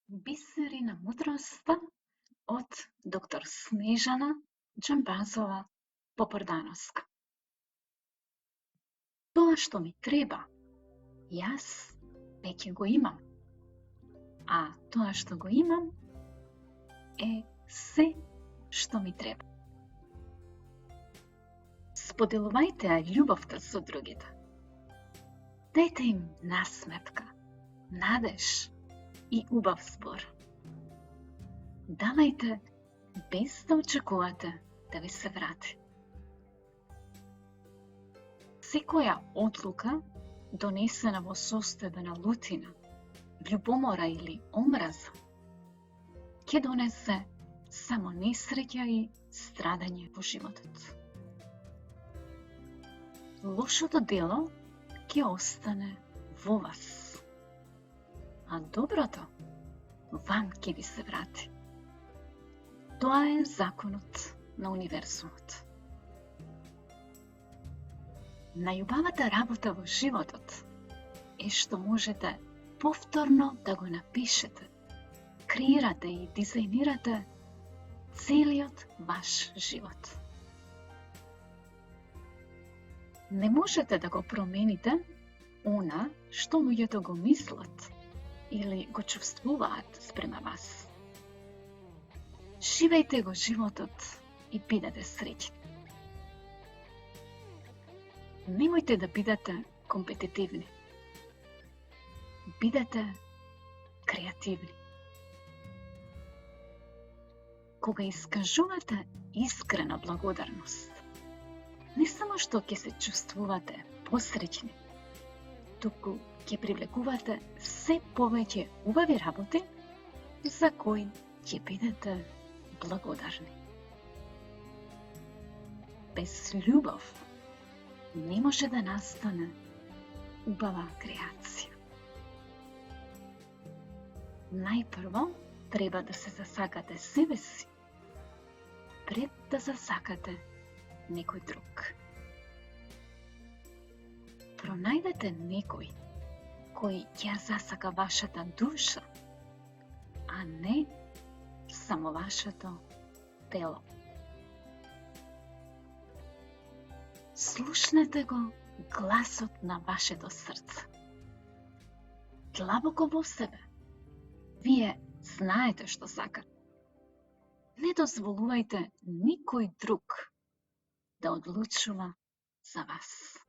Biserina mudrosti od dr. Snežana Džambazova Popordanovska. To što mi treba, jaz već go imam. A to što go imam je sve što mi treba. Споделувайте љубовта со другите. Дайте им насметка, надеж и убав збор. Давајте без да очекувате да ви се врати. Секоја одлука донесена во состојба на лутина, љубомора или омраза ќе донесе само несреќа и страдање во животот. Лошото дело ќе остане во вас, а доброто вам ќе ви се врати. Тоа е законот на универзумот. Најубавата работа во животот е што можете повторно да го напишете, креирате и дизајнирате целиот ваш живот. Не можете да го промените она што луѓето го мислат или го чувствуваат спрема вас. Живејте го животот и бидете среќни. Немојте да бидете компетитивни. Бидете креативни. Кога искажувате искрена благодарност, не само што ќе се чувствувате посреќни, туку ќе привлекувате се повеќе убави работи за кои ќе бидете благодарни. Без љубов не може да настане убава креација. Најпрво треба да се засакате себе си, пред да засакате некој друг. Пронајдете некој кој ќе засака вашата душа, а не само вашето тело. Слушнете го гласот на вашето срце. Длабоко во себе. Вие знаете што сакате. Не дозволувајте никој друг да одлучува за вас.